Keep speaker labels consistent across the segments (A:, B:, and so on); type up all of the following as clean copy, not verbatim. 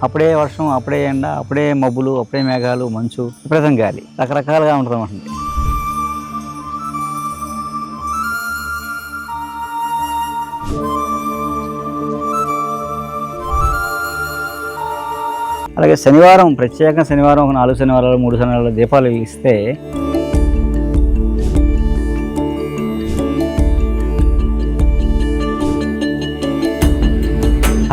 A: అప్పుడే వర్షం, అప్పుడే ఎండ, అప్పుడే మబ్బులు, అప్పుడే మేఘాలు, మంచు, విపరీతం గాలి, రకరకాలుగా ఉంటుంది అన్నమాట. అలాగే శనివారం, ప్రత్యేకంగా శనివారం ఒక 4 శనివారాలు 3 శనివారాలు దీపాలు వెలిగిస్తే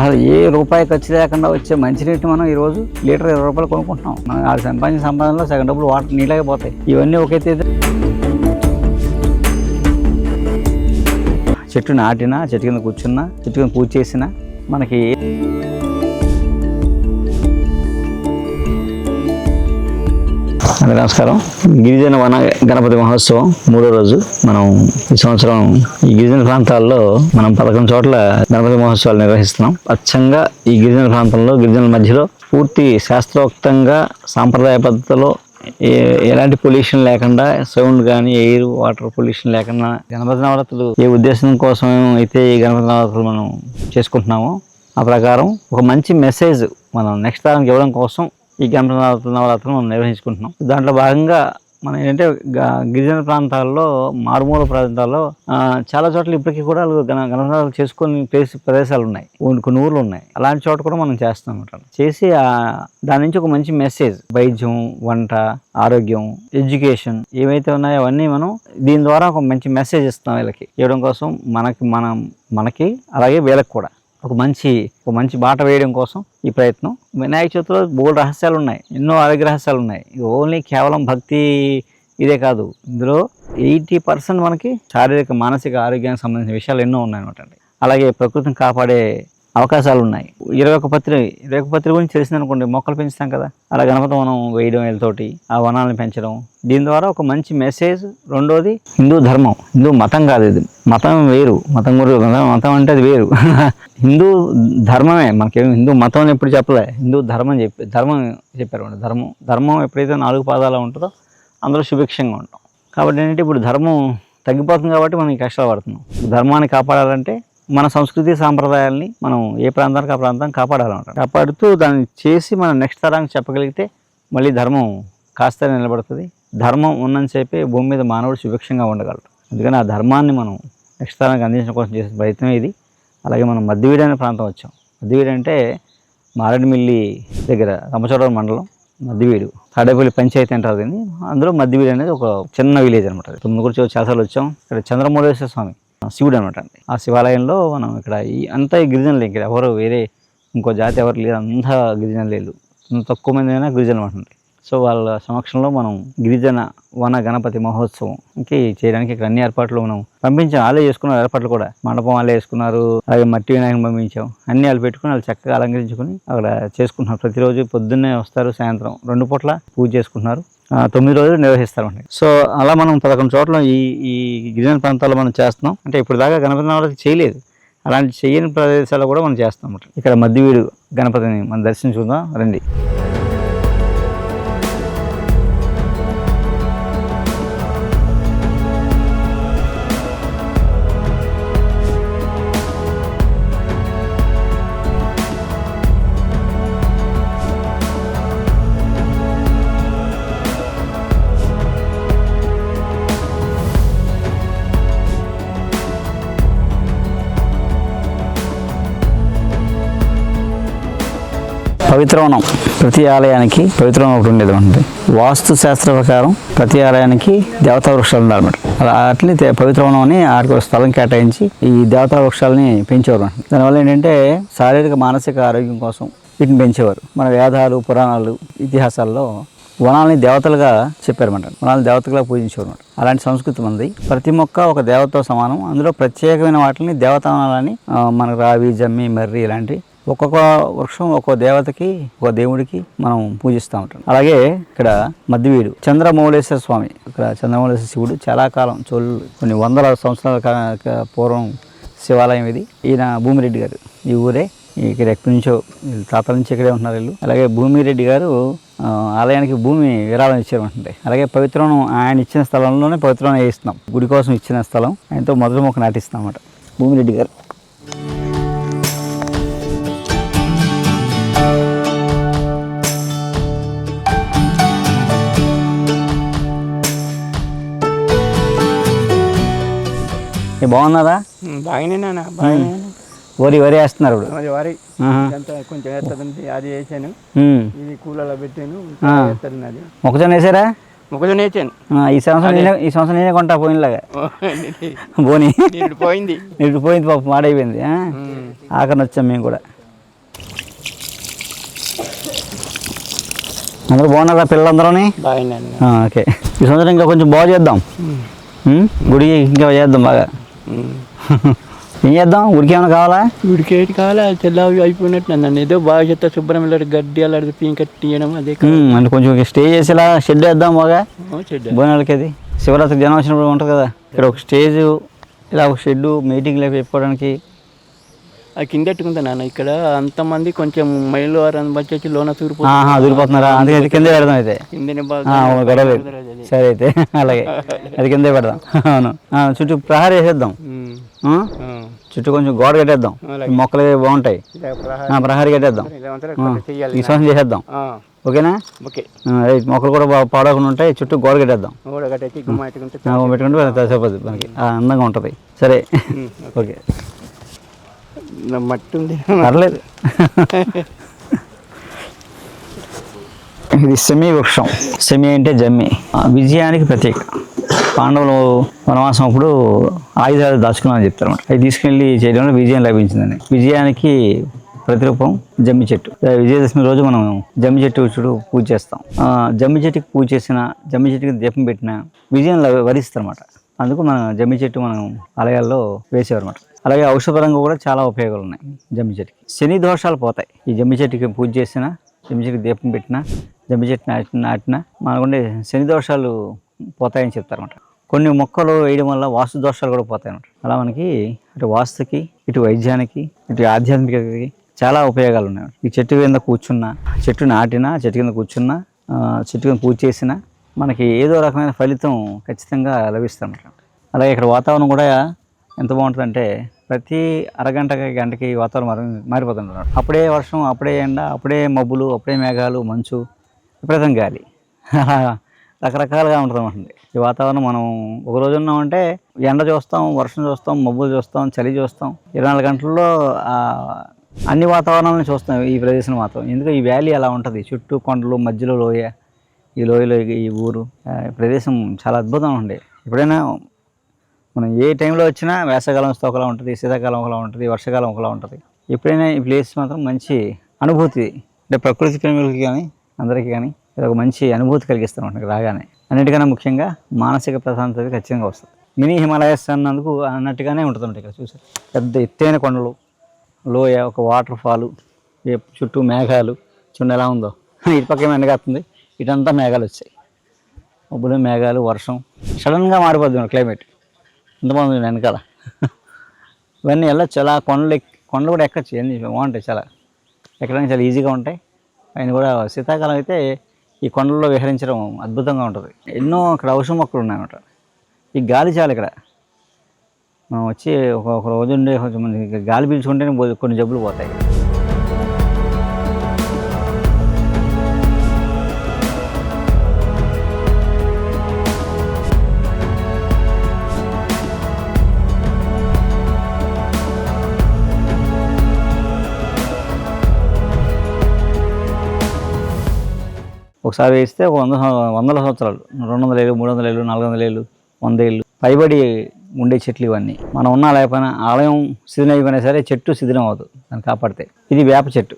A: అసలు ఏ రూపాయి ఖర్చు లేకుండా వచ్చే మంచినీటిని మనం ఈరోజు లీటర్ 20 రూపాయలు కొనుక్కుంటున్నాం. మనం ఆ సంపాదనలో సగం డబ్బులు వాటర్ నీళ్ళగా పోతాయి. ఇవన్నీ ఒకైతే చెట్టు నాటినా, చెట్టు కింద కూర్చున్నా, చెట్టు కింద పూజ చేసినా మనకి నమస్కారం. గిరిజన వన గణపతి మహోత్సవం 3వ రోజు. మనం ఈ సంవత్సరం ఈ గిరిజన ప్రాంతాల్లో మనం 11 చోట్ల గణపతి మహోత్సవాలు నిర్వహిస్తున్నాం. అచ్చంగా ఈ గిరిజన ప్రాంతంలో, గిరిజనుల మధ్యలో పూర్తి శాస్త్రోక్తంగా సాంప్రదాయ పద్ధతిలో ఎలాంటి పొల్యూషన్ లేకుండా, సౌండ్ కానీ ఎయిర్ వాటర్ పొల్యూషన్ లేకుండా గణపతి నవరాత్రులు ఏ ఉద్దేశం కోసం అయితే ఈ గణపతి నవరాత్రులు మనం చేసుకుంటున్నామో ఆ ప్రకారం ఒక మంచి మెసేజ్ మనం నెక్స్ట్ తరానికి ఇవ్వడం కోసం ఈ గణపతి నవరాత్రులు మనం నిర్వహించుకుంటున్నాం. దాంట్లో భాగంగా మనం ఏంటంటే గిరిజన ప్రాంతాల్లో, మారుమూల ప్రాంతాల్లో చాలా చోట్ల ఇప్పటికీ కూడా గణపతి నవరాత్రులు చేసుకుని ప్రదేశాలు ఉన్నాయి, కొన్ని ఊర్లు ఉన్నాయి. అలాంటి చోట కూడా మనం చేస్తాం అన్నమాట. చేసి దాని నుంచి ఒక మంచి మెసేజ్, వైద్యం, వంట, ఆరోగ్యం, ఎడ్యుకేషన్ ఏవైతే ఉన్నాయో అవన్నీ మనం దీని ద్వారా ఒక మంచి మెసేజ్ ఇస్తాం వీళ్ళకి ఇవ్వడం కోసం, మనకి అలాగే వీళ్ళకి కూడా ఒక మంచి బాట వేయడం కోసం ఈ ప్రయత్నం. వినాయక చవితిలో బోల్డ్ రహస్యాలు ఉన్నాయి, ఎన్నో ఆరోగ్య రహస్యాలు ఉన్నాయి. ఓన్లీ కేవలం భక్తి ఇదే కాదు, ఇందులో 80% మనకి శారీరక, మానసిక ఆరోగ్యానికి సంబంధించిన విషయాలు ఎన్నో ఉన్నాయి అనమాట. అలాగే ప్రకృతిని కాపాడే అవకాశాలు ఉన్నాయి. 21 పత్రి గురించి తెలిసిందనుకోండి, మొక్కలు పెంచుతాం కదా, అలా గణపతి వనం వేయడం, వీళ్ళతోటి ఆ వనాలను పెంచడం, దీని ద్వారా ఒక మంచి మెసేజ్. రెండోది హిందూ ధర్మం, హిందూ మతం కాదు ఇది, మతం వేరు, మతం అంటే అది వేరు. హిందూ ధర్మమే, మనకేమి హిందూ మతం అని ఎప్పుడు చెప్పలే, హిందూ ధర్మం చెప్పారు. ధర్మం ఎప్పుడైతే 4 పాదాలు ఉంటుందో అందులో సుభిక్షంగా ఉంటాం. కాబట్టి ఏంటంటే ఇప్పుడు ధర్మం తగ్గిపోతుంది కాబట్టి మనం ఈ కష్టాలు పడుతున్నాం. ధర్మాన్ని కాపాడాలంటే మన సంస్కృతి సాంప్రదాయాల్ని మనం ఏ ప్రాంతానికి ఆ ప్రాంతాన్ని కాపాడాలన్నమాట. కాపాడుతూ దాన్ని చేసి మనం నెక్స్ట్ తరానికి చెప్పగలిగితే మళ్ళీ ధర్మం కాస్త నిలబడుతుంది. ధర్మం ఉన్నంతసేపే భూమి మీద మానవుడు సుభిక్షంగా ఉండగలడు. అందుకని ఆ ధర్మాన్ని మనం నెక్స్ట్ తరానికి అందించడం కోసం చేసే ప్రయత్నం ఇది. అలాగే మనం మద్దివీడు అనే ప్రాంతం వచ్చాం. మద్దివీడు అంటే మారేడుమిల్లి దగ్గర, రంపచోడవరం మండలం మద్దివీడు, తాడేపల్లి పంచాయతీ అంటారు దీన్ని. అందులో మద్దివీడు అనేది ఒక చిన్న విలేజ్ అనమాట. తొమ్మిది కూడా చాలాసార్లు వచ్చాం. ఇక్కడ చంద్రమౌళేశ్వర స్వామి శివుడు అనమాట అండి. ఆ శివాలయంలో మనం ఇక్కడ అంతా గిరిజనులు, ఇక్కడ ఎవరు వేరే ఇంకో జాతి ఎవరు లేరు, అంతా గిరిజనులు లేరు, తక్కువ మంది అయినా గిరిజనులు అంటుంది. సో వాళ్ళ సమక్షంలో మనం గిరిజన వన గణపతి మహోత్సవంకి చేయడానికి ఇక్కడ అన్ని ఏర్పాట్లు మనం పంపించాం. వాళ్ళే చేసుకున్నారు ఏర్పాట్లు కూడా, మండపం వాళ్ళే వేసుకున్నారు. అలాగే మట్టి వినాయకుని పంపించాం. అన్ని వాళ్ళు పెట్టుకుని వాళ్ళు చక్కగా అలంకరించుకుని అక్కడ చేసుకుంటున్నారు. ప్రతిరోజు పొద్దున్నే వస్తారు, సాయంత్రం 2 పూట్ల పూజ చేసుకుంటున్నారు. 9 రోజులు నిర్వహిస్తారు. సో అలా మనం 11 చోట్ల ఈ గిరిజన ప్రాంతాల్లో మనం చేస్తున్నాం. అంటే ఇప్పుడు దాకా గణపతి నవరాత్రి చేయలేదు, అలాంటి చేయని ప్రదేశాల్లో కూడా మనం చేస్తాం అన్నమాట. ఇక్కడ మద్దివీడు గణపతిని మనం దర్శించుకుందాం రండి. పవిత్రవనం, ప్రతి ఆలయానికి పవిత్రవనం ఒకటి ఉండేది ఉంటుంది. వాస్తు శాస్త్ర ప్రకారం ప్రతి ఆలయానికి దేవతా వృక్షాలు ఉండాలన్నమాట. అలా అట్లనే పవిత్రవనం అని ఆడికి ఒక స్థలం కేటాయించి ఈ దేవతా వృక్షాలని పెంచేవారు. దానివల్ల ఏంటంటే శారీరక, మానసిక ఆరోగ్యం కోసం వీటిని పెంచేవారు. మన వేదాలు, పురాణాలు, ఇతిహాసాల్లో వనాలని దేవతలుగా చెప్పారన్నమాట. వనాలను దేవతలుగా పూజించేవారు. అలాంటి సంస్కృతి మనది. ప్రతి మొక్క ఒక దేవతతో సమానం. అందులో ప్రత్యేకమైన వాటిని దేవతావనాలని, మనకు రావి, జమ్మి, మర్రి ఇలాంటి ఒక్కొక్క వృక్షం ఒక్కో దేవతకి, ఒక దేవుడికి మనం పూజిస్తూ ఉంటాం. అలాగే ఇక్కడ మద్దివీడు చంద్రమౌళేశ్వర స్వామి, ఇక్కడ చంద్రమౌళేశ్వర శివుడు చాలా కాలం, కొన్ని వందల సంవత్సరాల పూర్వం శివాలయం ఇది. ఈయన భూమిరెడ్డి గారు ఈ ఊరే, ఇక్కడ ఎక్కడి నుంచో తాతల నుంచి ఇక్కడే ఉంటున్నారు వీళ్ళు. అలాగే భూమిరెడ్డి గారు ఆలయానికి భూమి విరాళం ఇచ్చారంటే, అలాగే పవిత్రవనం ఆయన ఇచ్చిన స్థలంలోనే పవిత్రవనం వేయిస్తున్నాం. గుడి కోసం ఇచ్చిన స్థలం, ఆయనతో మొదటి మొక్క నాటిస్తాం అన్నమాట భూమిరెడ్డి గారు. బాగున్నదా?
B: బాగానే బాగానే.
A: వరి వేస్తున్నారు ఇప్పుడు.
B: అది వరి అంతా కొంచెం వేస్తుంది, అది వేసాను, ఇది కూలలో పెట్టాను. అది
A: మొక్కజొన్న వేసారా?
B: మొక్కజొన్న వేసాను.
A: ఈ సంవత్సరం నేనే కొంటా పోయినలాగా. పోనీ
B: పోయింది
A: పాప మాడైపోయింది. ఆఖరిని వచ్చాం మేము కూడా. అందరూ బాగున్నారా పిల్లలందరూ?
B: బాగున్నాను.
A: ఓకే, ఈ సంవత్సరం ఇంకా కొంచెం బాగు చేద్దాం, గుడికి ఇంకా చేద్దాం బాగా. ఏం చేద్దాం? గుడికి ఏమైనా కావాలా?
B: గుడికి ఏంటి కావాలా? తెల్లవి అయిపోయినట్టు నన్ను ఏదో బాగా చెత్త శుభ్రం గడ్డి అలాంటి పీంకట్టి తీయడం అదే.
A: అంటే కొంచెం స్టే చేసేలా షెడ్ వేద్దాం బాగా బోనాలకి. అది శివరాత్రికి జనం వచ్చినప్పుడు ఉంటుంది కదా, ఇక్కడ ఒక స్టేజ్, ఇలా ఒక షెడ్ మీటింగ్ లేక చెప్పుకోవడానికి.
B: అది కిందట్టుకుంటా నాన్న. ఇక్కడ అంతమంది కొంచెం మైలు వారం వచ్చేసి లోన
A: దూరిపోతున్నారా? అందుకే కిందే పెడదాం అయితే. గొడవ. సరే అయితే అలాగే అది కిందే పెడదాం. అవును, చుట్టూ ప్రహారీ వేసేద్దాం, చుట్టూ కొంచెం గోడ కట్టేద్దాం, మొక్కలు బాగుంటాయి, ప్రహారీ కట్టేద్దాం. ఈ సంవత్సరం చేసేద్దాం, ఓకేనా? ఓకే, మొక్కలు కూడా పాడకుండా ఉంటాయి, చుట్టూ గోడ కట్టేద్దాం. పెట్టుకుంటే సరిపోతుంది మనకి, అందంగా ఉంటుంది. సరే ఓకే.
B: మట్టి ఉంది,
A: పర్లేదు. ఇది సెమీ వృక్షం. సెమీ అంటే జమ్మి, విజయానికి ప్రత్యేక. పాండవులు వనవాసం అప్పుడు ఆయుధాలు దాచుకున్నామని చెప్తారు అన్నమాట. అవి తీసుకెళ్ళి చేయడంలో విజయం లభించిందని. విజయానికి ప్రతిరూపం జమ్మి చెట్టు. విజయదశమి రోజు మనం జమ్మి చెట్టు చుట్టూ పూజ చేస్తాం. జమ్మి చెట్టుకి పూజ చేసిన, జమ్మి చెట్టుకి దీపం పెట్టిన విజయం వరిస్తారు అన్నమాట. అందుకు మనం జమ్మి చెట్టు మనం ఆలయాల్లో వేసేవారు అన్నమాట. అలాగే ఔషధపరంగా కూడా చాలా ఉపయోగాలు ఉన్నాయి జమ్మి చెట్టుకి. శని దోషాలు పోతాయి. ఈ జమ్మి చెట్టుకి పూజ చేసిన, జమ్మి చెట్టుకి దీపం పెట్టిన, జమ్మి చెట్టు నాటిన మనకుండే శని దోషాలు పోతాయని చెప్తారన్నమాట. కొన్ని మొక్కలు వేయడం వల్ల వాస్తు దోషాలు కూడా పోతాయి అన్నమాట. అలా మనకి అటు వాస్తుకి, ఇటు వైద్యానికి, ఇటు ఆధ్యాత్మికతకి చాలా ఉపయోగాలు ఉన్నాయి. ఈ చెట్టు కింద కూర్చున్నా, చెట్టు నాటినా, చెట్టు కింద కూర్చున్నా, చెట్టు కింద పూజ చేసినా మనకి ఏదో రకమైన ఫలితం ఖచ్చితంగా లభిస్తుంది. అలాగే ఇక్కడ వాతావరణం కూడా ఎంత బాగుంటుందంటే ప్రతి గంటకి వాతావరణం మారిపోతుంటున్నాడు. అప్పుడే వర్షం, అప్పుడే ఎండ, అప్పుడే మబ్బులు, అప్పుడే మేఘాలు, మంచు, విపరీతం గాలి, రకరకాలుగా ఉంటుంది ఈ వాతావరణం. మనం ఒక రోజు ఉన్నామంటే ఎండ చూస్తాం, వర్షం చూస్తాం, మబ్బులు చూస్తాం, చలి చూస్తాం. 24 గంటల్లో అన్ని వాతావరణాలను చూస్తాం ఈ ప్రదేశం మాత్రం. ఎందుకంటే ఈ వ్యాలీ అలా ఉంటుంది, చుట్టూ కొండలు, మధ్యలో లోయ, ఈ లోయలో ఈ ఊరు, ప్రదేశం చాలా అద్భుతంగా ఉండే. ఎప్పుడైనా మనం ఏ టైంలో వచ్చినా వేసవకాలం వస్తే ఒకలా ఉంటుంది, శీతాకాలం ఒకలా ఉంటుంది, వర్షాకాలం ఒకలా ఉంటుంది. ఎప్పుడైనా ఈ ప్లేస్ మాత్రం మంచి అనుభూతి, అంటే ప్రకృతి ప్రేమికులకి కానీ అందరికీ కానీ ఇది ఒక మంచి అనుభూతి కలిగిస్తూ ఉంటుంది రాగానే. అన్నిటికన్నా ముఖ్యంగా మానసిక ప్రశాంతత ఖచ్చితంగా వస్తుంది. మినీ హిమాలయస్ అన్నందుకు అన్నట్టుగానే ఉంటుందంట. ఇక్కడ చూసారు, పెద్ద ఎత్తైన కొండలు, లోయ, ఒక వాటర్ ఫాలు, చుట్టూ మేఘాలు. చూడండి ఎలా ఉందో. ఇటు పక్క ఎండగాస్తుంది, ఇటంతా మేఘాలు వచ్చాయి, మబ్బులు, మేఘాలు, వర్షం. సడన్గా మారిపోద్ది క్లైమేట్. ఎంతమంది వెనకాల ఇవన్నీ వెళ్ళచ్చు. అలా కొండలు కూడా ఎక్కచ్చు, ఎన్ని బాగుంటాయి, చాలా ఎక్కడానికి చాలా ఈజీగా ఉంటాయి. ఆయన కూడా శీతాకాలం అయితే ఈ కొండల్లో విహరించడం అద్భుతంగా ఉంటుంది. ఎన్నో అక్కడ ఔషధ మొక్కలు ఉన్నాయన్నమాట. ఈ గాలి చాలు ఇక్కడ మనం వచ్చి ఒక రోజు ఉండే కొంచెం మంది గాలి పీల్చుకుంటేనే కొన్ని జబ్బులు పోతాయి. ఒకసారి వేస్తే ఒక 100 సంవత్సరాలు, 200 ఏళ్ళు, 300 ఏళ్ళు, 400 ఏళ్ళు, 100 ఏళ్ళు పైబడి ఉండే చెట్లు ఇవన్నీ. మనం ఉన్నా లేకపోయినా ఆలయం శిథిలం అయిపోయినా సరే చెట్టు శిథిలం అవుతుంది దాన్ని కాపాడితే. ఇది వేప చెట్టు.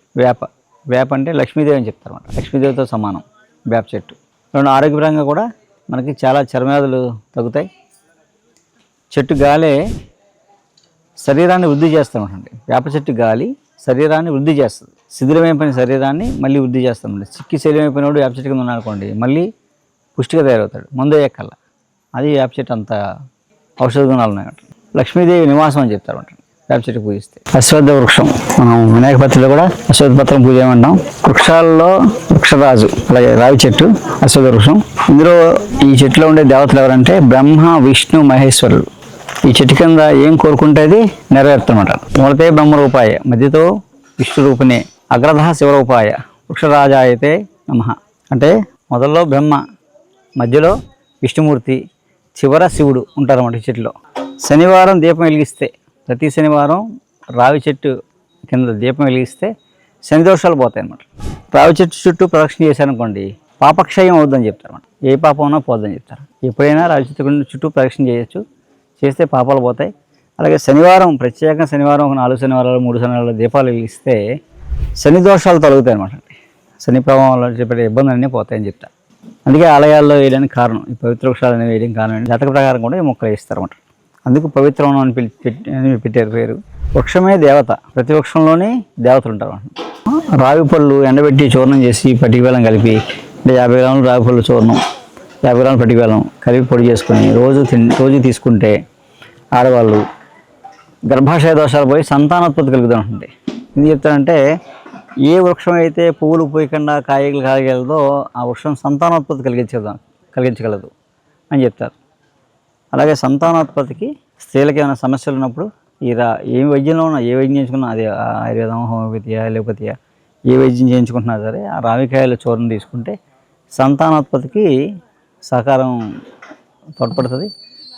A: వేప అంటే లక్ష్మీదేవి అని చెప్తారు అన్నమాట. లక్ష్మీదేవితో సమానం వేప చెట్టు. రెండు ఆరోగ్యపరంగా కూడా మనకి చాలా చర్మవ్యాధులు తగ్గుతాయి. చెట్టు గాలే శరీరాన్ని వృద్ధి చేస్తామండి. వేప చెట్టు గాలి శరీరాన్ని వృద్ధి చేస్తుంది. శిథిలమైపోయిన శరీరాన్ని మళ్ళీ వృద్ధి చేస్తామండి. చిక్కి శరీరమైపోయినప్పుడు వేప చెట్టు కింద ఉన్నాడుకోండి, మళ్ళీ పుష్టిగా తయారవుతాడు, మందు ఎక్కల్లా. అది వేప చెట్టు అంత ఔషధ గుణాలు ఉన్నాయంట. లక్ష్మీదేవి నివాసం అని చెప్తారు అంట వేప చెట్టు పూజిస్తే. అశ్వత్థ వృక్షం, మనం వినాయక పత్రిలో కూడా అశ్వత్థ పత్రం పూజ ఏమంటాం. వృక్షాల్లో వృక్షరాజు, అలాగే రావి చెట్టు, అశ్వత్థ వృక్షం. ఇందులో ఈ చెట్టులో ఉండే దేవతలు ఎవరంటే బ్రహ్మ, విష్ణు, మహేశ్వరుడు. ఈ చెట్టు కింద ఏం కోరుకుంటే అది నెరవేరుతుందన్నమాట. మూలతే బ్రహ్మరూపాయ, మధ్యతో విష్ణు రూపిణే, అగ్రధ శివరూపాయ, వృక్షరాజాయతే నమః. అంటే మొదల్లో బ్రహ్మ, మధ్యలో విష్ణుమూర్తి, చివర శివుడు ఉంటారన్నమాట ఈ చెట్టులో. శనివారం దీపం వెలిగిస్తే, ప్రతి శనివారం రావి చెట్టు కింద దీపం వెలిగిస్తే శని దోషాలు పోతాయి అన్నమాట. రావి చెట్టు చుట్టూ ప్రదక్షిణ చేశారనుకోండి పాపక్షయం అవుద్దని చెప్తారు అన్నమాట. ఏ పాపం ఉన్నా పోద్దని చెప్తారు. ఎప్పుడైనా రావి చెట్టు చుట్టూ ప్రదక్షిణ చేయొచ్చు, చేస్తే పాపాలు పోతాయి. అలాగే శనివారం, ప్రత్యేకంగా శనివారం ఒక 4 శనివారాలు 3 శనివారాలు దీపాలు వెలిగిస్తే శని దోషాలు తొలగుతాయి అన్నమాట. శని ప్రభావంలో చెప్పే ఇబ్బందులన్నీ పోతాయని చెప్తారు. అందుకే ఆలయాల్లో వేయడానికి కారణం, ఈ పవిత్ర వృక్షాలు అనేవి వేయడానికి కారణం జాతక ప్రకారం కూడా ఈ మొక్కలు వేస్తారు అన్నమాట. అందుకు పవిత్రం అని పెట్టారు పేరు. వృక్షమే దేవత, ప్రతి వృక్షంలోనే దేవతలు ఉంటారు. రావి పళ్ళు ఎండబెట్టి చూర్ణం చేసి పటికి బెల్లం కలిపి, అంటే 50 గ్రాములు రావి పళ్ళు చూర్ణం, 50 గ్రాములు పటికి బెల్లం కలిపి పొడి చేసుకొని రోజు తీసుకుంటే ఆడవాళ్ళు గర్భాశయ దోషాలు పోయి సంతానోత్పత్తి కలుగుతూ ఉంటుంది. ఎందుకు చెప్తారంటే ఏ వృక్షం అయితే పువ్వులు పూయకుండా కాయలు కాయగలదో ఆ వృక్షం సంతానోత్పత్తి కలిగించగలదు అని చెప్తారు. అలాగే సంతానోత్పత్తికి స్త్రీలకు ఏమైనా సమస్యలు ఉన్నప్పుడు ఏ వైద్యంలో ఉన్నా, ఏ వైద్యం చేయించుకున్నా, అది ఆయుర్వేదం, హోమియోపతియా, అలోపతియా, ఏ వైద్యం చేయించుకుంటున్నా సరే ఆ రావికాయల చూర్ణం తీసుకుంటే సంతానోత్పత్తికి సహకారం తోడ్పడుతుంది.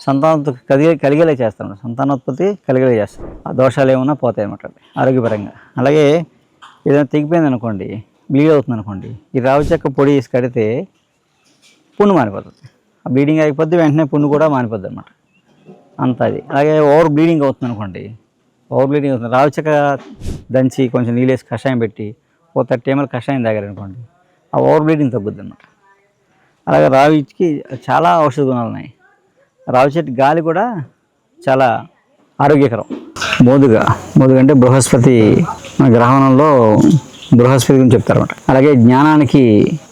A: సంతానోత్పత్తి కలిగేలా చేస్తాను, సంతానోత్పత్తి కలిగేలా చేస్తాను. ఆ దోషాలు ఏమన్నా పోతాయి అన్నమాట ఆరోగ్యపరంగా. అలాగే ఏదైనా తెగిపోయింది అనుకోండి, బ్లీడ్ అవుతుంది అనుకోండి, ఈ రావి చెక్క పొడి వేసి కడితే పుండు మానిపోతుంది. ఆ బ్లీడింగ్ అయిపోద్ది, వెంటనే పుండు కూడా మానిపోద్ది అన్నమాట. అంత అది. అలాగే ఓవర్ బ్లీడింగ్ అవుతుంది అనుకోండి, ఓవర్ బ్లీడింగ్ అవుతుంది, రావి చెక్క దంచి కొంచెం నీళ్ళు వేసి కషాయం పెట్టి 30 ml కషాయం తాగారనుకోండి, ఆ ఓవర్ బ్లీడింగ్ తగ్గుద్ది అన్నమాట. అలాగే రావికి చాలా ఔషధ గుణాలు ఉన్నాయి. రావి చెట్టు గాలి కూడా చాలా ఆరోగ్యకరం. మోదుగ అంటే బృహస్పతి, మన గ్రహణంలో బృహస్పతి గురించి చెప్తారన్నమాట. అలాగే జ్ఞానానికి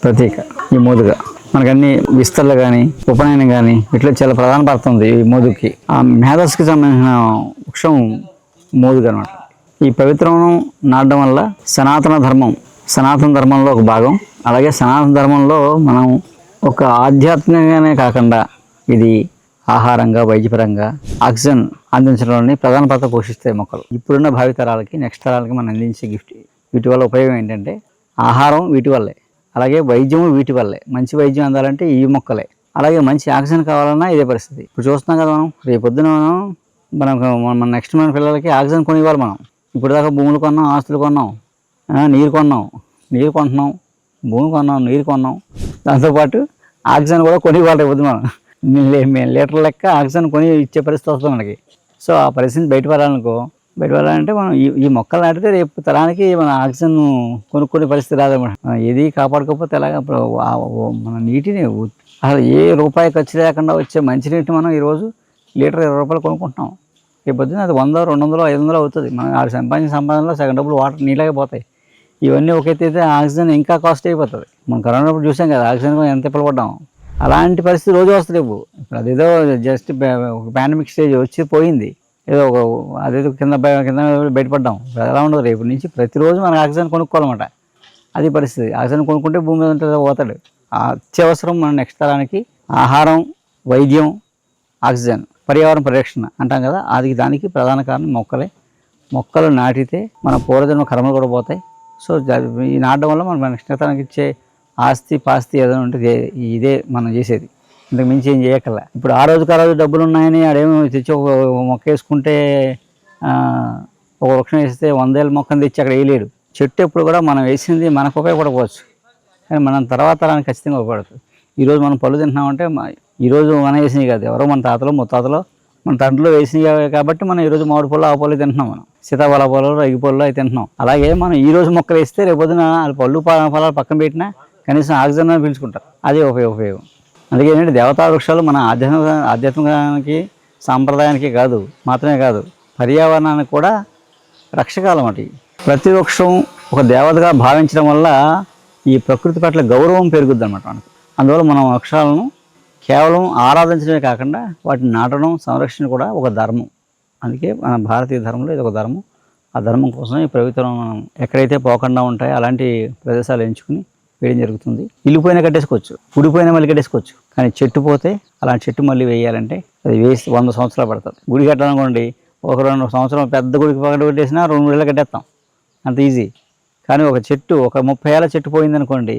A: ప్రతీక ఈ మోదుగ. మనకన్నీ విస్తరలు కానీ, ఉపనయనం కానీ ఇట్లా చాలా ప్రధాన పాత్ర ఉంది ఈ మోదుగుకి. ఆ మేధస్సుకి సంబంధించిన వృక్షం మోదుగ అనమాట. ఈ పవిత్రం నాటడం వల్ల సనాతన ధర్మంలో ఒక భాగం. అలాగే సనాతన ధర్మంలో మనం ఒక ఆధ్యాత్మికంగానే కాకుండా ఇది ఆహారంగా, వైద్యపరంగా, ఆక్సిజన్ అందించడంలోని ప్రధాన పాత్ర పోషిస్తాయి మొక్కలు. ఇప్పుడున్న భావితరాలకి, నెక్స్ట్ తరాలకి మనం అందించే గిఫ్ట్. వీటి వల్ల ఉపయోగం ఏంటంటే ఆహారం వీటి వల్లే, అలాగే వైద్యం వీటి వల్లే. మంచి వైద్యం అందాలంటే ఈ మొక్కలే. అలాగే మంచి ఆక్సిజన్ కావాలన్నా ఇదే పరిస్థితి. ఇప్పుడు చూస్తున్నాం కదా, మనం రేపొద్దున మన నెక్స్ట్ మన పిల్లలకి ఆక్సిజన్ కొని ఇవ్వాలి. మనం ఇప్పుడు దాకా భూములు కొన్నాం, ఆస్తులు కొన్నాం, నీరు కొంటున్నాం, భూమి కొన్నాం, నీరు కొన్నాం, దాంతోపాటు ఆక్సిజన్ కూడా కొని ఇవ్వాలి రేపొద్దు మనం. లీటర్ లెక్క ఆక్సిజన్ కొని ఇచ్చే పరిస్థితి వస్తుంది మనకి. సో ఆ పరిస్థితి బయటపడాలంటే మనం ఈ మొక్కలు నాటితే రేపు తరానికి మన ఆక్సిజన్ కొనుక్కునే పరిస్థితి రాదన్నమాట. ఏది కాపాడుకోకపోతే ఎలాగ? మన నీటిని అసలు ఏ రూపాయి ఖర్చు లేకుండా వచ్చే మంచినీటిని మనం ఈరోజు లీటర్ 20 రూపాయలు కొనుక్కుంటున్నాం. రేపు పొద్దున అది 100, 200, 500 అవుతుంది. మనం ఆరు సంపాదనలో సగం డబ్బులు వాటర్ నీళ్ళగా పోతాయి. ఇవన్నీ ఒకటైతే ఆక్సిజన్ ఇంకా కాస్ట్ అయిపోతుంది. మనం కరోనా చూసాం కదా, ఆక్సిజన్ ఎంత పిలవడ్డాం. అలాంటి పరిస్థితి రోజు వస్తుంది. ఇప్పుడు అదేదో జస్ట్ ఒక పాండమిక్ స్టేజ్ వచ్చి పోయింది, ఏదో అదేదో కింద బయటపడ్డాం. ఎలా ఉండదు, రేపు నుంచి ప్రతిరోజు మనకు ఆక్సిజన్ కొనుక్కోవాలన్నమాట. అది పరిస్థితి. ఆక్సిజన్ కొనుక్కుంటే భూమి మీద పోతాడు. అత్యవసరం మన నెక్స్ట్ తరానికి ఆహారం, వైద్యం, ఆక్సిజన్, పర్యావరణ పరిరక్షణ అంటాం కదా, దానికి ప్రధాన కారణం మొక్కలు నాటితే మన పూర్వజన్మ కర్మలు కూడా పోతాయి. సో ఈ నాటడం వల్ల మనం నెక్స్ట్ తరానికి ఇచ్చే ఆస్తి పాస్తి ఏదైనా ఉంటే ఇదే మనం చేసేది. ఇంతకు మించి ఏం చేయక్కర్లే. ఇప్పుడు ఆ రోజు డబ్బులు ఉన్నాయని ఆడేమో తెచ్చి ఒక మొక్క వేసుకుంటే, ఒక వృక్షం వేస్తే 100 ఏళ్ళ మొక్కను తెచ్చి అక్కడ వేయలేడు. చెట్టు ఎప్పుడు కూడా మనం వేసింది మనకు ఉపయోగపడకపోవచ్చు, కానీ మనం తర్వాత తరానికి ఖచ్చితంగా ఉపయోగపడుతుంది. ఈరోజు మనం పళ్ళు తింటున్నామంటే ఈరోజు మనం వేసినవి కాదు, ఎవరో మన తాతలో ముత్తాతలో మన తండ్రిలో వేసినవి కాబట్టి మనం ఈరోజు మామిడి పళ్ళు, ఆ పళ్ళు తింటున్నాం, మనం సీతాఫల పళ్ళు, రగి పళ్ళు అవి తింటున్నాం. అలాగే మనం ఈరోజు మొక్కలు వేస్తే రేపొద్దున పళ్ళు ఫలాలు పక్కన పెట్టినా కనీసం ఆక్సిజన్ పీల్చుకుంటారు. అదే ఉపయోగం. అందుకే ఏంటంటే దేవతా వృక్షాలు మన ఆధ్యాత్మికానికి, సాంప్రదాయానికి మాత్రమే కాదు, పర్యావరణానికి కూడా రక్షకాలం. ప్రతి వృక్షం ఒక దేవతగా భావించడం వల్ల ఈ ప్రకృతి పట్ల గౌరవం పెరుగుద్ది అన్నమాట మనకు. అందువల్ల మనం వృక్షాలను కేవలం ఆరాధించడమే కాకుండా వాటిని నాటడం, సంరక్షణ కూడా ఒక ధర్మం. అందుకే మన భారతీయ ధర్మంలో ఇది ఒక ధర్మం. ఆ ధర్మం కోసం ఈ ప్రభుత్వం ఎక్కడైతే పోకుండా ఉంటాయో అలాంటి ప్రదేశాలు ఎంచుకుని వేయడం జరుగుతుంది. ఇల్లు పోయినా కట్టేసుకోవచ్చు, ఊడిపోయినా మళ్ళీ కట్టేసుకోవచ్చు. కానీ చెట్టు పోతే అలాంటి చెట్టు మళ్ళీ వేయాలంటే అది 100 సంవత్సరాలు పడుతుంది. గుడి కట్టాలనుకోండి, ఒక 2 సంవత్సరాలు పెద్ద గుడికి పక్కన పెట్టేసినా 2-3 ఏళ్ళు కట్టేస్తాం, అంత ఈజీ. కానీ ఒక చెట్టు, ఒక 30 ఏళ్ళ చెట్టు పోయిందనుకోండి,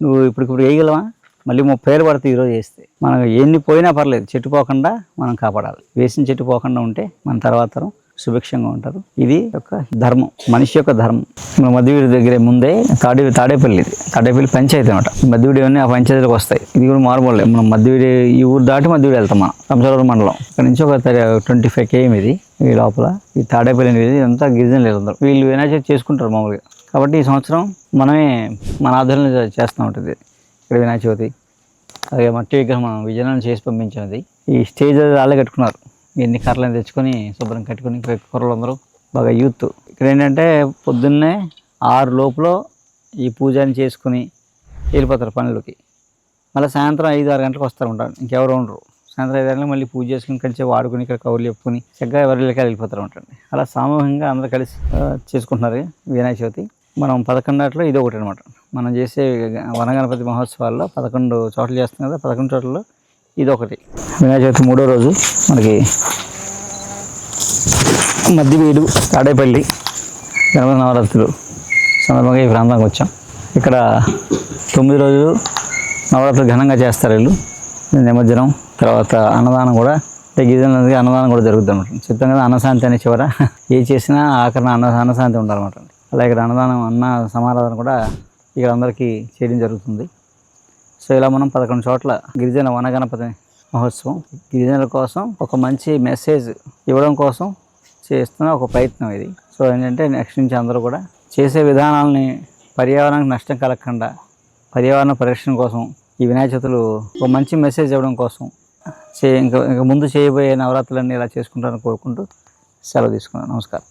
A: నువ్వు ఇప్పుడు వేయగలవా? మళ్ళీ 30 ఏళ్ళు పడుతుంది ఈరోజు చేస్తే. మనం ఎన్ని పోయినా పర్లేదు, చెట్టు పోకుండా మనం కాపాడాలి. వేసిన చెట్టు పోకుండా ఉంటే మన తర్వాత తరం సుభిక్షంగా ఉంటారు. ఇది ఒక ధర్మం, మనిషి యొక్క ధర్మం. మన మధ్యవీడి దగ్గర ముందే తాడేపల్లి పంచాయతీ అనమాట. మధ్యవీడి అన్నీ ఆ పంచాయతీలకు వస్తాయి. ఇది కూడా మారుమూలే. మనం మధ్యవీడి ఈ ఊరు దాటి మధ్యవీడి వెళ్తాం మనం, రంసలూరు మండలం. ఇక్కడ నుంచి ఒక 25 km ఇది. ఈ లోపల ఈ తాడేపల్లి అనేది ఇదంతా గిరిజనులు వెళ్తారు. వీళ్ళు వినాయక చవితి చేసుకుంటారు మామూలుగా. కాబట్టి ఈ సంవత్సరం మనమే మన ఆధ్వర్యంలో చేస్తూ ఉంటుంది ఇక్కడ వినాయక చవితి. అలాగే మట్టి విగ్రహం మనం విజయనగరం చేసి పంపించినది. ఈ స్టేజ్ అది వాళ్ళే కట్టుకున్నారు. ఎన్ని కర్రలను తెచ్చుకొని శుభ్రం కట్టుకుని కుర్రలు అందరూ బాగా యూత్. ఇక్కడ ఏంటంటే పొద్దున్నే 6 లోపల ఈ పూజని చేసుకుని వెళ్ళిపోతారు పనులకి. మళ్ళీ సాయంత్రం 5-6 గంటలకు వస్తారు ఉంటారు. ఇంకెవరు ఉండరు. సాయంత్రం 5 గంటలకు మళ్ళీ పూజ చేసుకుని కలిసి వాడుకుని ఇక్కడ కౌరులు చెప్పుకొని చక్కగా ఎవరికి వెళ్ళిపోతారు ఉంటుంది. అలా సామూహికంగా అందరూ కలిసి చేసుకుంటున్నారు వినాయక చవితి. మనం 11 ఇది ఒకటి అనమాట. మనం చేసే వనగణపతి మహోత్సవాల్లో 11 చోట్ల చేస్తాం కదా. 11 చోట్లలో ఇది ఒకటి. వినాయక చవితి 3వ రోజు మనకి మధ్యవీడు తాడేపల్లి గణపతి నవరాత్రులు సందర్భంగా ఈ ప్రాంతానికి వచ్చాం. ఇక్కడ 9 రోజులు నవరాత్రులు ఘనంగా చేస్తారు వీళ్ళు. నిమజ్జనం తర్వాత అన్నదానం కూడా, గిరిజనులకి అన్నదానం కూడా జరుగుతుంది అనమాట. చెప్తాం కదా అన్నశాంతి అనే చివర ఏ చేసినా ఆఖరణ అన్నశాంతి ఉండాలన్నమాట. అలా ఇక్కడ అన్న సమారాధన కూడా ఇక్కడ అందరికీ చేయడం జరుగుతుంది. సో ఇలా మనం 11 చోట్ల గిరిజన వనగణపతి మహోత్సవం గిరిజనుల కోసం ఒక మంచి మెసేజ్ ఇవ్వడం కోసం చేస్తున్న ఒక ప్రయత్నం ఇది. సో ఏంటంటే నెక్స్ట్ నుంచి అందరూ కూడా చేసే విధానాలని పర్యావరణానికి నష్టం కలగకుండా పర్యావరణ పరిరక్షణ కోసం ఈ వినాయక చవితులు ఒక మంచి మెసేజ్ ఇవ్వడం కోసం ఇంకా ముందు చేయబోయే నవరాత్రులన్నీ ఇలా చేసుకుంటారని కోరుకుంటూ సెలవు తీసుకున్నాను. నమస్కారం.